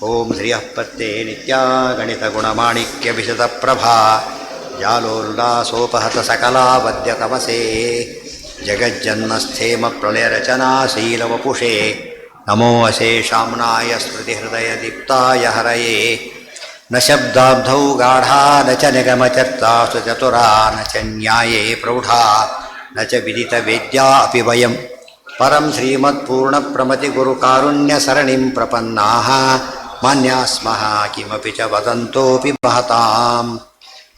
ಓಂ ಶ್ರೀಯಃಪತ್ತೇ ನಿತ್ಯಾ ಗಣಿತಗುಣಮಾಣಿಕ್ಯವಿಶದಪ್ರಭಾ ಜಾಲೋಲ್ಲಾಸೋಪಹತ ಸಕಲಾವದ್ಯ ತಮಸೇ ಜಗಜ್ಜನ್ಮಸ್ಥೇಮ ಪ್ರಳಯರಚನಾಶೀಲವಪುಷೇ ನಮೋ ಅಶೇಷಾಮ್ನಾಯ ಸ್ಮೃತಿಹೃದಯದೀಪ್ತಾಯ ಹರಯೇ ನ ಶಬ್ದಾಬ್ಧೌ ಗಾಢಾ ನ ಚ ನಿಗಮಚರ್ಚಾಸು ಚತುರಾ ನ ಚ ನ್ಯಾಯೇ ಪ್ರೌಢಾ ನ ಚ ವಿದಿತವೇದ್ಯಾ ಅಪಿ ವಯಂ ಪರಂ ಶ್ರೀಮತ್ಪೂರ್ಣಪ್ರಮತಿಗುರುಕಾರುಣ್ಯಸರಣಿಂ ಪ್ರಪನ್ನಾಃ ಮಾನ್ಯಾಃ ಸ್ಮಃ ಕಿಮಪಿ ಚ ವದಂತೋಪಿ ಮಹತಾಂ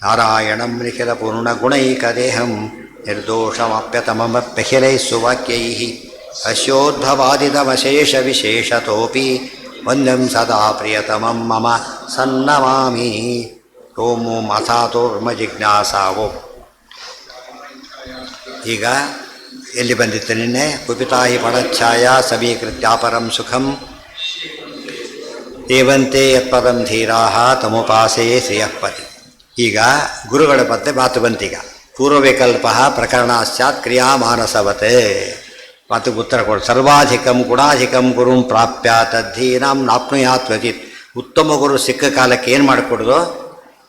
ನಾರಾಯಣಂ ನಿಖಿಲಪೂರ್ಣಗುಣೈಕದೇಹಂ ನಿರ್ದೋಷಮಪ್ಯತಮಮಪ್ಯಖಿಲೈಃ ಸುವಾಕ್ಯೈಃ ಅಸ್ಯೋದ್ಭವಾದಿತಮಶೇಷವಿಶೇಷತೋಪಿ ವಂದ್ಯಂ ಸದಾ ಪ್ರಿಯತಮಂ ಮಮ ಸನ್ನಮಾಮಿ. ಓಂ ಓಂ ಅಥಾತೋರ್ಮ ಜಿಜ್ಞಾಸಾವೋ. ಈಗ ಎಲ್ಲಿ ಬಂದಿತ್ತು ನಿನ್ನೆ? ಕುಪಿತಾಹಿ ಫಣಚ್ಛಾಯ ಸಮೀಕೃತ್ಯಾಪರಂ ಸುಖಂ ದೇವಂತೆ ಯತ್ಪದಂ ಧೀರಾಹ ತಮುಪಾಸೇ ಶ್ರೇಯಃಪತಿ. ಈಗ ಗುರುಗಳ ಬಗ್ಗೆ ಮಾತು ಬಂತೀಗ. ಪೂರ್ವವಿಕಲ್ಪ ಪ್ರಕರಣ ಸ್ಯಾತ್ ಕ್ರಿಯಾಮಾನಸವತೆ ಮಾತು ಉತ್ತರ ಕೊಡು. ಸರ್ವಾಧಿಕಂ ಗುಣಾಧಿಕಂ ಗುರುಂ ಪ್ರಾಪ್ಯ ತದ್ಧೀನಾಂ ನಾಪ್ನುಯಾತ್ ವ್ಯಜಿತ್. ಉತ್ತಮ ಗುರು ಸಿಕ್ಕ ಕಾಲಕ್ಕೆ ಏನು ಮಾಡಿಕೊಡೋದು?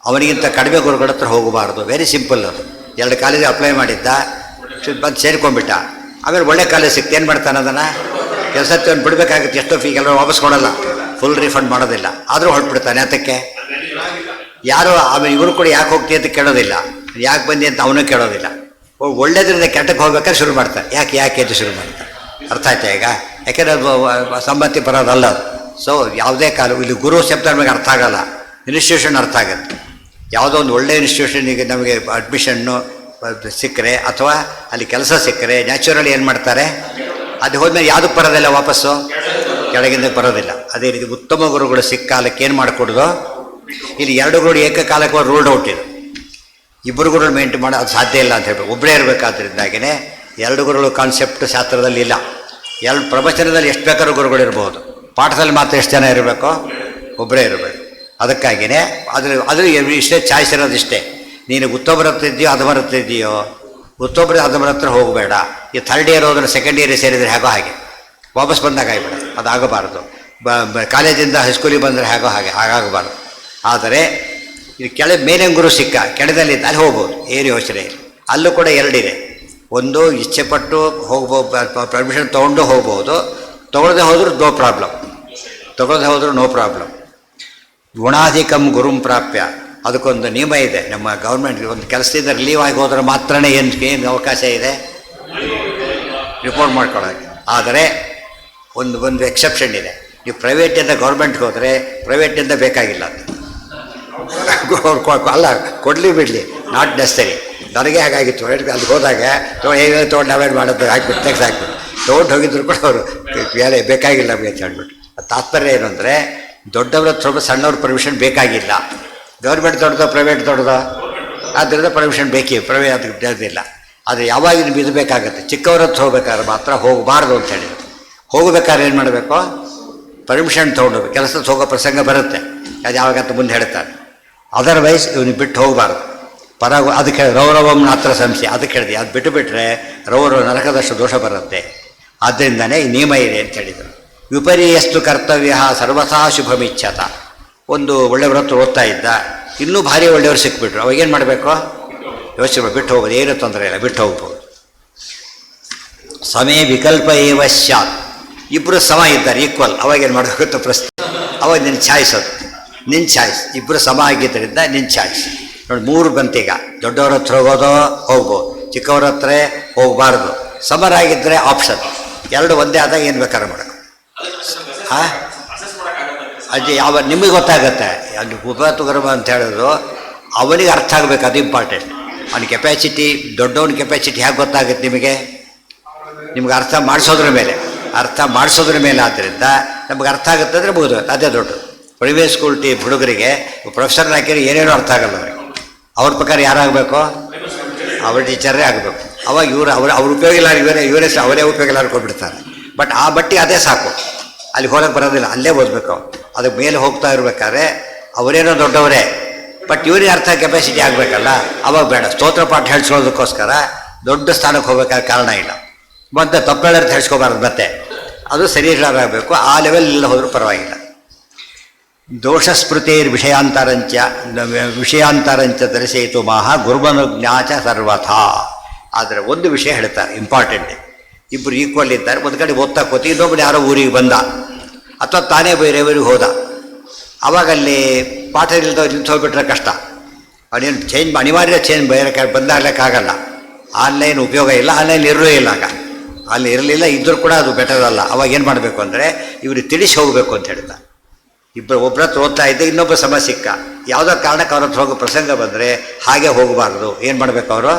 ಅವನಿಗಿಂತ ಕಡಿಮೆ ಗುರುಗಳ ಹತ್ರ ಹೋಗಬಾರ್ದು. Very simple. ಅದು 2 ಕಾಲೇಜ್ ಅಪ್ಲೈ ಮಾಡಿದ್ದ, ಬಂದು ಸೇರ್ಕೊಂಡ್ಬಿಟ್ಟ. ಆಮೇಲೆ ಒಳ್ಳೆ ಕಾಲೇಜ್ ಸಿಕ್ತು, ಏನು ಮಾಡ್ತಾನೆ? ಅದನ್ನು ಕೆಲಸಕ್ಕೆ ಬಿಡಬೇಕಾಗುತ್ತೆ. ಎಷ್ಟೋ ಫೀ ಕೆಲವರು ವಾಪಸ್ ಕೊಡೋಲ್ಲ, ಫುಲ್ ರಿಫಂಡ್ ಮಾಡೋದಿಲ್ಲ. ಆದರೂ ಹೊರಟ್ಬಿಡ್ತಾನೆ. ಅದಕ್ಕೆ ಯಾರು ಆಮೇಲೆ ಇವರು ಕೂಡ ಯಾಕೆ ಹೋಗ್ತೀವಿ ಅಂತ ಕೇಳೋದಿಲ್ಲ, ಯಾಕೆ ಬಂದಿ ಅಂತ ಅವನು ಕೇಳೋದಿಲ್ಲ. ಒಳ್ಳೇದ್ರಿಂದ ಕೆಟ್ಟಕ್ಕೆ ಹೋಗ್ಬೇಕಾದ್ರೆ ಶುರು ಮಾಡ್ತಾರೆ. ಯಾಕೆ ಅಂತ ಶುರು ಮಾಡ್ತಾರೆ. ಅರ್ಥ ಆಯ್ತಾ ಈಗ? ಯಾಕೆಂದರೆ ಅದು ಸಂಬಂಧಿ ಬರೋದಲ್ಲ ಅದು. ಸೊ ಯಾವುದೇ ಕಾಲ ಇಲ್ಲಿ ಗುರು ಶಬ್ದ ನಮಗೆ ಅರ್ಥ ಆಗಲ್ಲ, ಇನ್ಸ್ಟಿಟ್ಯೂಷನ್ ಅರ್ಥ ಆಗುತ್ತೆ. ಯಾವುದೋ ಒಂದು ಒಳ್ಳೆ ಇನ್ಸ್ಟಿಟ್ಯೂಷನಿಗೆ ನಮಗೆ ಅಡ್ಮಿಷನ್ನು ಸಿಕ್ಕರೆ ಅಥವಾ ಅಲ್ಲಿ ಕೆಲಸ ಸಿಕ್ಕರೆ ನ್ಯಾಚುರಲಿ ಏನು ಮಾಡ್ತಾರೆ? ಅದು ಹೋದ್ಮೇಲೆ ಯಾವುದಕ್ಕೆ ಬರೋದಿಲ್ಲ, ವಾಪಸ್ಸು ಕೆಳಗಿಂದ ಬರೋದಿಲ್ಲ. ಅದೇ ರೀತಿ ಉತ್ತಮ ಗುರುಗಳು ಸಿಕ್ಕ ಕಾಲಕ್ಕೆ ಏನು ಮಾಡಿಕೊಡೋದು? ಇಲ್ಲಿ 2 ಗುರುಗಳು ಏಕಕಾಲಕ್ಕೆ ರೂಲ್ಡ್ ಔಟ್ ಇದೆ. ಇಬ್ಬರು ಗುರುಗಳು ಮೇಂಟೈನ್ ಮಾಡೋದು ಅದು ಸಾಧ್ಯ ಇಲ್ಲ ಅಂತ ಹೇಳ್ಬೇಕು. ಒಬ್ಬರೇ ಇರಬೇಕಾದ್ರಿಂದಾಗಿಯೇ 2 ಗುರುಗಳು ಕಾನ್ಸೆಪ್ಟ್ ಶಾಸ್ತ್ರದಲ್ಲಿ ಇಲ್ಲ. ಪ್ರವಚನದಲ್ಲಿ ಎಷ್ಟು ಬೇಕಾದ್ರೂ ಗುರುಗಳಿರ್ಬೋದು, ಪಾಠದಲ್ಲಿ ಮಾತ್ರ ಎಷ್ಟು ಜನ ಇರಬೇಕು? ಒಬ್ಬರೇ ಇರಬೇಕು. ಅದಕ್ಕಾಗಿಯೇ ಅದ್ರ ಇಷ್ಟೇ ಚಾಯ್ಸ್ ಇರೋದಿಷ್ಟೇ. ನೀನು ಉತ್ತಮರ ಹತ್ರ ಇದೆಯೋ ಅಧಮರ ಹತ್ರ ಇದೆಯೋ, ಉತ್ತಮರ ಅಧಮರ ಹತ್ರ ಹೋಗಬೇಡ. ಈ 3rd ಇಯರ್ ಹೋದ್ರೆ 2nd ಇಯರ್ ಸೇರಿದರೆ ಹೇಗೋ ಹಾಗೆ ವಾಪಸ್ ಬಂದಾಗ ಆಗಿಬಿಡ. ಅದಾಗಬಾರ್ದು. ಕಾಲೇಜಿಂದ ಹೈಸ್ಕೂಲಿಗೆ ಬಂದರೆ ಹೇಗೋ ಹಾಗಾಗಬಾರ್ದು. ಆದರೆ ಇದು ಮೇಲೆ ಗುರು ಸಿಕ್ಕ ಕೆಳದಲ್ಲಿ ಅಲ್ಲಿ ಹೋಗ್ಬೋದು, ಏನು ಯೋಚನೆ ಇಲ್ಲ. ಅಲ್ಲೂ ಕೂಡ 2 ಇದೆ. ಒಂದು ಇಚ್ಛೆಪಟ್ಟು ಹೋಗ್ಬೋದು, ಪರ್ಮಿಷನ್ ತೊಗೊಂಡು ಹೋಗ್ಬೋದು. ತೊಗೊಳ್ಳದೆ ಹೋದರೂ ನೋ ಪ್ರಾಬ್ಲಮ್. ಗುಣಾಧಿಕಂ ಗುರುಂ ಪ್ರಾಪ್ಯ. ಅದಕ್ಕೊಂದು ನಿಯಮ ಇದೆ. ನಮ್ಮ ಗೌರ್ಮೆಂಟ್ಗೆ ಒಂದು ಕೆಲಸದಿಂದ ರಿಲೀವ್ ಆಗಿ ಹೋದ್ರೆ ಮಾತ್ರ ಏನು ಅವಕಾಶ ಇದೆ ರಿಪೋರ್ಟ್ ಮಾಡ್ಕೊಳ್ಳೋಕ್ಕೆ. ಆದರೆ ಒಂದು ಎಕ್ಸೆಪ್ಷನ್ ಇದೆ. ನೀವು ಪ್ರೈವೇಟಿಂದ ಗೌರ್ಮೆಂಟ್ಗೆ ಹೋದರೆ ಪ್ರೈವೇಟಿಂದ ಬೇಕಾಗಿಲ್ಲ. ಅಲ್ಲ, ಕೊಡಲಿ ಬಿಡಲಿ, ನಾಟ್ ನೆಸರಿ. ನನಗೆ ಹಾಗಾಗಿತ್ತು. ಅಲ್ಲಿ ಹೋದಾಗ ತೊಗೊಂಡು ನಾವೇನು ಮಾಡೋದು ಹಾಕ್ಬಿಟ್ಟು ತೆಗ್ದು ಹಾಕ್ಬಿಟ್ಟು ತೊಗೊಂಡು ಹೋಗಿದ್ರು ಕೂಡ ಅವರು ಬೇರೆ ಬೇಕಾಗಿಲ್ಲ ನಮಗೆ ಅಂತ ಹೇಳ್ಬಿಟ್ಟು. ತಾತ್ಪರ್ಯ ಏನು ಅಂದರೆ, ದೊಡ್ಡವ್ರ ಹತ್ರ ಸಣ್ಣವ್ರ ಪರ್ಮಿಷನ್ ಬೇಕಾಗಿಲ್ಲ. ಗೌರ್ಮೆಂಟ್ ದೊಡ್ಡದೋ ಪ್ರೈವೇಟ್ ದೊಡ್ಡದೋ, ಆದ್ದರಿಂದ ಪರ್ಮಿಷನ್ ಪ್ರೈವೇಟ್ ಅದಕ್ಕೆ ಇಲ್ಲ. ಆದರೆ ಯಾವಾಗ ನಿಮ್ಗೆ ಇದು ಬೇಕಾಗುತ್ತೆ, ಚಿಕ್ಕವ್ರ ಹತ್ರ ಹೋಗ್ಬೇಕಾದ್ರೆ ಮಾತ್ರ ಹೋಗಬಾರ್ದು ಅಂತ ಹೇಳಿದ್ರು. ಹೋಗ್ಬೇಕಾದ್ರೆ ಏನು ಮಾಡಬೇಕು? ಪರ್ಮಿಷನ್ ತೊಗೊಂಡು ಕೆಲಸಕ್ಕೆ ಹೋಗೋ ಪ್ರಸಂಗ ಬರುತ್ತೆ. ಅದು ಯಾವಾಗಂತ ಮುಂದೆ ಹೇಳ್ತಾರೆ. ಅದರ್ವೈಸ್ ಇವನಿಗೆ ಬಿಟ್ಟು ಹೋಗಬಾರ್ದು. ಅದಕ್ಕೆ ರೌರವಂ ನಾತ್ರ ಸಂಶಯ. ಅದಕ್ಕೆ ಹೇಳಿದೆ, ಅದು ಬಿಟ್ಟುಬಿಟ್ರೆ ರೌರವ ನರಕದಷ್ಟು ದೋಷ ಬರುತ್ತೆ. ಆದ್ದರಿಂದನೇ ಈ ನಿಯಮ ಇದೆ ಅಂತ ಹೇಳಿದರು. ವಿಪರ್ಯಸ್ತು ಕರ್ತವ್ಯ ಸರ್ವಥಾ ಶುಭಮಿಚ್ಛತ. ಒಂದು ಒಳ್ಳೆಯವ್ರ ಹತ್ರ ಓದ್ತಾ ಇದ್ದ, ಇನ್ನೂ ಭಾರಿ ಒಳ್ಳೆಯವ್ರು ಸಿಕ್ಬಿಟ್ರು. ಅವಾಗೇನು ಮಾಡಬೇಕು? ಯೋಚನೆ ಬಿಟ್ಟು ಹೋಗೋದು, ಏನೂ ತೊಂದರೆ ಇಲ್ಲ, ಬಿಟ್ಟು ಹೋಗ್ಬೋದು. ಸಮೇ ವಿಕಲ್ಪ ಏವ ಸ್ಯಾತ್. ಇಬ್ಬರು ಸಮ ಇದ್ದಾರೆ, ಈಕ್ವಲ್. ಅವಾಗೇನು ಮಾಡಬೇಕು ಪ್ರಶ್ನೆ? ಅವಾಗ ನಿನ್ನ ಚಾಯ್ಸ್. ಅದು ನಿನ್ನ ಚಾಯ್ಸ್. ಇಬ್ಬರು ಸಮ ಆಗಿದ್ದರಿಂದ ನಿನ್ನ ಚಾಯ್ಸ್. ನೋಡಿ, 3 ಬಂತೀಗ. ದೊಡ್ಡವ್ರ ಹತ್ರ ಹೋಗೋದು ಹೋಗ್ಬೋದು, ಚಿಕ್ಕವ್ರ ಹತ್ರ ಹೋಗಬಾರ್ದು. ಸಮರಾಗಿದ್ದರೆ ಆಪ್ಷನ್. 2 ಒಂದೇ ಆದಾಗ ಏನು ಬೇಕಾದ್ರೆ ಮಾಡೋದು. ಹಾಂ, ಅದು ನಿಮಗೆ ಗೊತ್ತಾಗತ್ತೆ. ಅಲ್ಲಿ ಉಪತುಗರ್ಮ ಅಂತ ಹೇಳಿದ್ರು ಅವನಿಗೆ ಅರ್ಥ ಆಗಬೇಕು, ಅದು ಇಂಪಾರ್ಟೆಂಟ್. ಅವನ ಕೆಪಾಸಿಟಿ, ದೊಡ್ಡವನ ಕೆಪಾಸಿಟಿ ಹೇಗೆ ಗೊತ್ತಾಗುತ್ತೆ ನಿಮಗೆ ಅರ್ಥ ಮಾಡಿಸೋದ್ರ ಮೇಲೆ. ಆದ್ದರಿಂದ ನಮಗೆ ಅರ್ಥ ಆಗುತ್ತೆ ಅಂದರೆ ಮುಗಿದು. ಅದೇ ದೊಡ್ಡದು. ಪ್ರೈವೇಟ್ ಸ್ಕೂಲ್ ಹುಡುಗರಿಗೆ ಪ್ರೊಫೆಸರ್ ಹಾಕಿದ್ರೆ ಏನೇನೋ ಅರ್ಥ ಆಗಲ್ಲ ಅವರಿಗೆ. ಅವ್ರ ಪ್ರಕಾರ ಯಾರಾಗಬೇಕು? ಅವ್ರ ಟೀಚರೇ ಆಗಬೇಕು. ಅವಾಗ ಅವ್ರ ಉಪಯೋಗ ಇಲ್ಲ, ಅವರೇ ಉಪಯೋಗ ಇಲ್ಲ ಅನ್ಕೊಂಡ್ಬಿಡ್ತಾರೆ. ಬಟ್ ಆ ಬಟ್ಟೆ ಅದೇ ಸಾಕು, ಅಲ್ಲಿ ಹೋಗಕ್ಕೆ ಬರೋದಿಲ್ಲ, ಅಲ್ಲೇ ಓದಬೇಕು. ಅದಕ್ಕೆ ಮೇಲೆ ಹೋಗ್ತಾ ಇರ್ಬೇಕಾದ್ರೆ ಅವರೇನೋ ದೊಡ್ಡವರೇ, ಬಟ್ ಇವರಿಗೆ ಅರ್ಥ ಕೆಪಾಸಿಟಿ ಆಗಬೇಕಲ್ಲ. ಅವಾಗ ಬೇಡ. ಸ್ತೋತ್ರ ಪಾಠ ಹೇಳ್ಸ್ಕೊಳ್ಳೋದಕ್ಕೋಸ್ಕರ ದೊಡ್ಡ ಸ್ಥಾನಕ್ಕೆ ಹೋಗ್ಬೇಕಾದ್ರೆ ಕಾರಣ ಇಲ್ಲ. ಮತ್ತು ತಪ್ಪೇಳರ್ಥ ಹೇಳ್ಸ್ಕೊಬಾರ್ದು. ಮತ್ತೆ ಅದು ಸರಿ ಆಗಬೇಕು. ಆ ಲೆವೆಲ್ ಇಲ್ಲ ಹೋದರೂ ಪರವಾಗಿಲ್ಲ. ದೋಷಸ್ಮೃತೇರ್ ವಿಷಯಾಂತರಂಚ ದರ್ಶಯಿತು ಮಾಹ ಗುರುಮನುಜ್ಞಾಚ ಸರ್ವಥಾ. ಆದರೆ ಒಂದು ವಿಷಯ ಹೇಳ್ತಾರೆ ಇಂಪಾರ್ಟೆಂಟ್. ಇಬ್ಬರು ಈಕ್ವಲ್ ಇದ್ದಾರೆ, ಒಂದು ಕಡೆ ಓದ್ತಾ ಕೂತಿ, ಇನ್ನೊಬ್ಬರು ಯಾರೋ ಊರಿಗೆ ಬಂದ ಅಥವಾ ತಾನೇ ಬೇರೆಯವರಿಗೆ ಹೋದ. ಆವಾಗಲ್ಲಿ ಪಾಠ ಇಲ್ಲದ ನಿಂತು ಹೋಗ್ಬಿಟ್ರೆ ಕಷ್ಟ. ಅವನೇನು ಚೇಂಜ್ ಅನಿವಾರ್ಯ ಚೇಂಜ್ ಬೇರೆ ಬಂದಾಗಲಿಕ್ಕಾಗಲ್ಲ. ಆನ್ಲೈನ್ ಉಪಯೋಗ ಇಲ್ಲ, ಆನ್ಲೈನ್ ಇರಲೂ ಇಲ್ಲ. ಆಗ ಅಲ್ಲಿ ಇರಲಿಲ್ಲ, ಇದ್ದರೂ ಕೂಡ ಅದು ಬೆಟರ್ ಅಲ್ಲ. ಅವಾಗ ಏನು ಮಾಡಬೇಕು ಅಂದರೆ ಇವ್ರಿಗೆ ತಿಳಿಸಿ ಹೋಗಬೇಕು ಅಂತ ಹೇಳ್ತಾರೆ. ಇಬ್ಬರು ಒಬ್ಬರ ಹತ್ರ ಓದ್ತಾ ಇದ್ದೆ, ಇನ್ನೊಬ್ಬ ಸಮಸ್ಯೆ ಸಿಕ್ಕ. ಯಾವುದೋ ಕಾರಣಕ್ಕೆ ಅವ್ರ ಹತ್ರ ಹೋಗೋ ಪ್ರಸಂಗ ಬಂದರೆ ಹಾಗೆ ಹೋಗಬಾರ್ದು. ಏನು ಮಾಡಬೇಕು, ಅವರು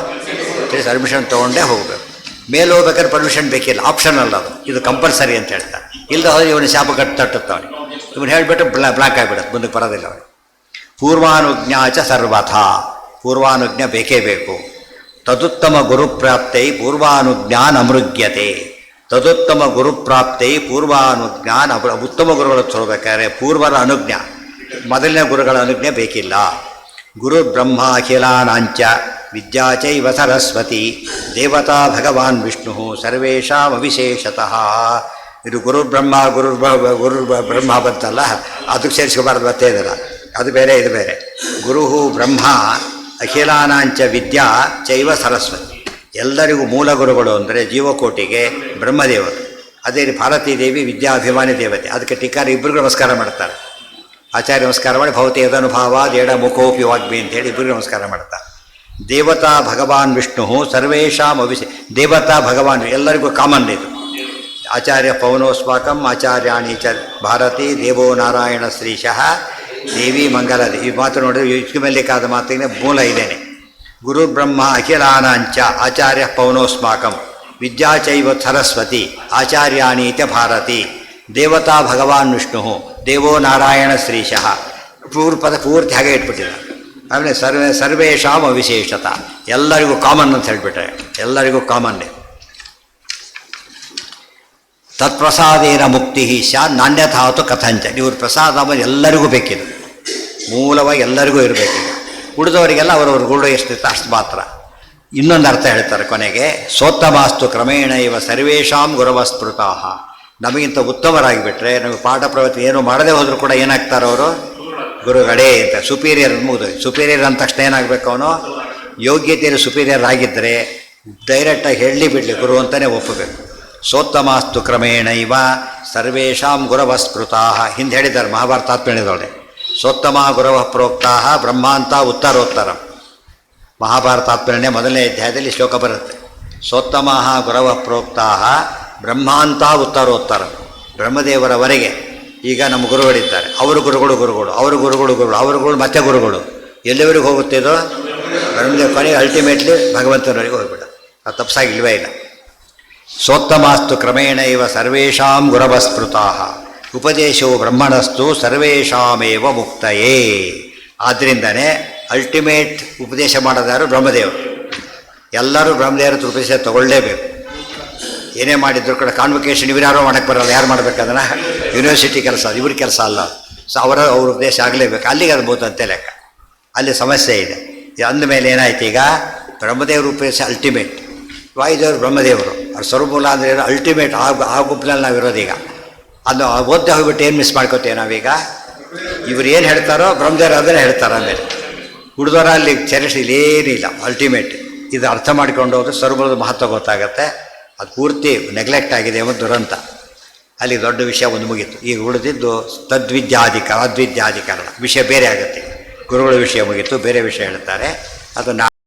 ತಿಳಿಸಿ ಪರ್ಮಿಷನ್ ತೊಗೊಂಡೇ ಹೋಗಬೇಕು. ಮೇಲೆ ಹೋಗ್ಬೇಕಾದ್ರೆ ಪರ್ಮಿಷನ್ ಬೇಕಿಲ್ಲ, ಆಪ್ಷನಲ್ ಅದು. ಇದು ಕಂಪಲ್ಸರಿ ಅಂತ ಹೇಳ್ತಾರೆ. ಇಲ್ಲದ ಹೋದ್ರೆ ಇವನು ಶಾಪ ಕಟ್ಟು ತಟ್ಟುತ್ತವನು. ಇವನು ಹೇಳಿಬಿಟ್ಟು ಬ್ಲಾಕ್ ಆಗಿಬಿಡುತ್ತೆ, ಮುಂದಕ್ಕೆ ಬರೋದಿಲ್ಲ ಅವನು. ಪೂರ್ವಾನುಜ್ಞಾಚ ಸರ್ವಥಾ, ಪೂರ್ವಾನುಜ್ಞೆ ಬೇಕೇ ಬೇಕು. ತದುತ್ತಮ ಗುರುಪ್ರಾಪ್ತೈ ಪೂರ್ವಾನುಜ್ಞಾನ ಅಮೃಗ್ಯತೆ. ತದುತ್ತಮ ಗುರುಪ್ರಾಪ್ತೈ ಪೂರ್ವಾನುಜ್ಞಾನ. ಉತ್ತಮ ಗುರುಗಳ ಹೋಗ್ಬೇಕಾದ್ರೆ ಪೂರ್ವರ ಅನುಜ್ಞ, ಮೊದಲಿನ ಗುರುಗಳ ಅನುಜ್ಞೆ ಬೇಕಿಲ್ಲ. ಗುರು ಬ್ರಹ್ಮ ಅಖಿಲಾನಾಂಚ ವಿದ್ಯಾಚೈವ ಸರಸ್ವತಿ ದೇವತಾ ಭಗವಾನ್ ವಿಷ್ಣು ಸರ್ವೇಷಾಂ ಅವಿಶೇಷತಃ. ಇದು ಗುರು ಬ್ರಹ್ಮ ಬ್ರಹ್ಮ ಬಂತಲ್ಲ, ಅದಕ್ಕೆ ಸೇರಿಸ್ಕೋಬಾರ್ದು ಬರ್ತೇ ಇದಲ್ಲ. ಅದು ಬೇರೆ ಇದು ಬೇರೆ. ಗುರು ಬ್ರಹ್ಮ ಅಖಿಲಾನಾಂಚ ವಿದ್ಯಾ ಚೈವ ಸರಸ್ವತಿ. ಎಲ್ಲರಿಗೂ ಮೂಲ ಗುರುಗಳು ಅಂದರೆ ಜೀವಕೋಟಿಗೆ ಬ್ರಹ್ಮದೇವರು. ಅದೇ ಭಾರತೀ ದೇವಿ ವಿದ್ಯಾಭಿಮಾನಿ ದೇವತೆ. ಅದಕ್ಕೆ ಟೀಕಾರ ಇಬ್ಬರಿಗೂ ನಮಸ್ಕಾರ ಮಾಡ್ತಾರೆ. ಆಚಾರ್ಯ ನಮಸ್ಕಾರ ಮಾಡಿ ಭವತಿ ಯದನುಭಾವ ದೇಡ ಮುಖೋಪಿ ವಾಗ್ಮಿ ಅಂತೇಳಿ ಇಬ್ಬರಿಗೂ ನಮಸ್ಕಾರ ಮಾಡ್ತಾರೆ. ದೇವತಾ ಭಗವಾನ್ ವಿಷ್ಣು ಸರ್ವೇಷಾಂ ದೇವತಾ ಭಗವಾನ್ ಎಲ್ಲರಿಗೂ ಕಾಮನ್ ಇದು. ಆಚಾರ್ಯ ಪವನೋಸ್ಮಾಕಂ ಆಚಾರ್ಯಾಣಿ ಚ ಭಾರತಿ ದೇವೋ ನಾರಾಯಣ ಶ್ರೀಶಃ ದೇವಿ ಮಂಗಲದಿ. ಈ ಮಾತು ನೋಡಿದ್ರೆ ಯುಕ್ತಿಮಲ್ಲಿಕಾದ ಮಾತಿಗೆ ಮೂಲ ಇದೇನೆ. ಗುರು ಬ್ರಹ್ಮ ಅಖಿಲಾನಾಂಚ ಆಚಾರ್ಯ ಪವನೋಸ್ಮಾಕಂ ವಿದ್ಯಾಚೈವ ಸರಸ್ವತಿ ಆಚಾರ್ಯಾಣೀತ ಭಾರತಿ ದೇವತಾ ಭಗವಾನ್ ವಿಷ್ಣು ದೇವೋ ನಾರಾಯಣ ಶ್ರೀಶಃ. ಪದ ಪೂರ್ತಿ ಹಾಗೆ ಇಟ್ಬಿಟ್ಟಿದ್ದಾರೆ. ಆಮೇಲೆ ಸರ್ವೇಷಾಂ ಅವಿಶೇಷತ, ಎಲ್ಲರಿಗೂ ಕಾಮನ್ ಅಂತ ಹೇಳಿಬಿಟ್ರೆ ಎಲ್ಲರಿಗೂ ಕಾಮನ್ನೇ. ತತ್ಪ್ರಸಾದೇನ ಮುಕ್ತಿ ಸ್ಯಾತ್ ನಾಣ್ಯಥಾತು ಕಥಂಚ. ಇವ್ರ ಪ್ರಸಾದ ಎಲ್ಲರಿಗೂ ಬೇಕಿದೆ, ಮೂಲವಾಗಿ ಎಲ್ಲರಿಗೂ ಇರಬೇಕೀಗ. ಉಳಿದವರಿಗೆಲ್ಲ ಅವರವ್ರ ಗುರು ಎಷ್ಟಿತ್ತು ಅಷ್ಟು ಮಾತ್ರ. ಇನ್ನೊಂದು ಅರ್ಥ ಹೇಳ್ತಾರೆ ಕೊನೆಗೆ, ಸೋತ್ತಮಾಸ್ತು ಕ್ರಮೇಣ ಇವ ಸರ್ವೇಷಾಂ ಗುರವಸ್ಮೃತಾಃ. ನಮಗಿಂತ ಉತ್ತಮರಾಗಿಬಿಟ್ರೆ ನಮಗೆ ಪಾಠ ಪ್ರವೃತ್ತಿ ಏನು ಮಾಡದೇ ಹೋದರೂ ಕೂಡ ಏನಾಗ್ತಾರೆ ಅವರು ಗುರುಗಳೇ ಅಂತ. ಸುಪೀರಿಯರ್ ಮುಗಿದು ಸುಪೀರಿಯರ್ ಅಂದ ತಕ್ಷಣ ಏನಾಗಬೇಕು, ಅವನು ಯೋಗ್ಯತೆಯಲ್ಲಿ ಸುಪೀರಿಯರ್ ಆಗಿದ್ದರೆ ಡೈರೆಕ್ಟಾಗಿ ಹೇಳಲಿ ಬಿಡಲಿ ಗುರು ಅಂತಲೇ ಒಪ್ಪಬೇಕು. ಸೋತ್ತಮಾಸ್ತು ಕ್ರಮೇಣ ಇವ ಸರ್ವೇಷಾಂ ಗುರವಸ್ಮೃತಾಃ. ಹಿಂದೆ ಹೇಳಿದ್ದಾರೆ ಮಹಾಭಾರತ ತಾತ್ಪರ್ಯದೊಳಗೆ, ಸೋತ್ತಮ ಗುರವ ಪ್ರೋಕ್ತಾ ಬ್ರಹ್ಮಾಂತ ಉತ್ತರೋತ್ತರ. ಮಹಾಭಾರತ ತಾತ್ಪರ್ಯ ಮೊದಲನೇ ಅಧ್ಯಾಯದಲ್ಲಿ ಶ್ಲೋಕ ಬರುತ್ತೆ. ಸೋತ್ತಮ ಗುರವ ಪ್ರೋಕ್ತಾ ಬ್ರಹ್ಮಾಂತ ಉತ್ತರೋತ್ತರ. ಬ್ರಹ್ಮದೇವರವರೆಗೆ ಈಗ ನಮ್ಮ ಗುರುಗಳಿದ್ದಾರೆ, ಅವರು ಗುರುಗಳು ಅವರು ಗುರುಗಳು ಮತ್ತೆ ಗುರುಗಳು ಎಲ್ಲಿವರೆಗೂ ಹೋಗುತ್ತೆ ಇದು? ಬ್ರಹ್ಮದೇವ ಕೊನೆಗೆ ಅಲ್ಟಿಮೇಟ್ಲಿ ಭಗವಂತನವರೆಗೆ ಹೋಗ್ಬಿಡ. ಅದು ತಪ್ಸಾಗಿಲ್ವೇ ಇಲ್ಲ. ಸೋತ್ತಮಾಸ್ತು ಕ್ರಮೇಣ ಇವ ಸರ್ವೇಷಾಂ ಗುರವಸ್ಮೃತಾಃ ಉಪದೇಶೋ ಬ್ರಹ್ಮಣಸ್ತು ಸರ್ವೇಷಾಮೇವ ಮುಕ್ತಯೇ. ಆದ್ದರಿಂದನೇ ಅಲ್ಟಿಮೇಟ್ ಉಪದೇಶ ಮಾಡೋದಾರು ಬ್ರಹ್ಮದೇವರು. ಎಲ್ಲರೂ ಬ್ರಹ್ಮದೇವರ ಹತ್ರ ಉಪದೇಶ ತಗೊಳ್ಳೇಬೇಕು. ಏನೇ ಮಾಡಿದ್ರು ಕೂಡ ಕಾನ್ವೊಕೇಶನ್ ಇವ್ರು ಯಾರೋ ಮಾಡೋಕ್ಕೆ ಬರೋಲ್ಲ. ಯಾರು ಮಾಡಬೇಕಂದ್ರೆ ಯೂನಿವರ್ಸಿಟಿ ಕೆಲಸ, ಇವ್ರ ಕೆಲಸ ಅಲ್ಲ. ಸೊ ಅವ್ರ ಉಪದೇಶ ಆಗಲೇಬೇಕು. ಅಲ್ಲಿಗೆ ಅದು ಬೋದಂತೆ ಲೆಕ್ಕ. ಅಲ್ಲಿ ಸಮಸ್ಯೆ ಇದೆ. ಅಂದಮೇಲೆ ಏನಾಯ್ತು, ಈಗ ಬ್ರಹ್ಮದೇವರು ಉಪದೇಶ ಅಲ್ಟಿಮೇಟ್, ವಾಯುದೇವರು ಬ್ರಹ್ಮದೇವರು ಅವ್ರ ಸ್ವರೂಪಮೂಲ ಅಂದರೆ ಅಲ್ಟಿಮೇಟ್. ಆ ಗುಂಪಿನಲ್ಲಿ ನಾವಿರೋದೀಗ. ಅದು ಓದ್ದೆ ಹೋಗ್ಬಿಟ್ಟು ಏನು ಮಿಸ್ ಮಾಡ್ಕೋತೇವೆ ನಾವೀಗ? ಇವ್ರು ಏನು ಹೇಳ್ತಾರೋ ಬ್ರಹ್ಮದೇವರು ಅದನ್ನೇ ಹೇಳ್ತಾರೆ. ಆಮೇಲೆ ಹುಡ್ದೋರ ಅಲ್ಲಿ ಚರಿಸಿಲ್ಲ, ಏನಿಲ್ಲ, ಅಲ್ಟಿಮೇಟ್. ಇದು ಅರ್ಥ ಮಾಡ್ಕೊಂಡು ಹೋದ್ರೆ ಸ್ವರೂಪದ ಮಹತ್ವ ಗೊತ್ತಾಗತ್ತೆ. ಅದು ಪೂರ್ತಿ ನೆಗ್ಲೆಕ್ಟ್ ಆಗಿದೆ ಮತ್ತು ದುರಂತ. ಅಲ್ಲಿ ದೊಡ್ಡ ವಿಷಯ ಒಂದು ಮುಗೀತು. ಈಗ ಉಳಿದಿದ್ದು ಅದ್ವಿದ್ಯಾಧಿಕರಣ ವಿಷಯ ಬೇರೆ ಆಗುತ್ತೆ. ಗುರುಗಳ ವಿಷಯ ಮುಗೀತು, ಬೇರೆ ವಿಷಯ ಹೇಳ್ತಾರೆ. ಅದು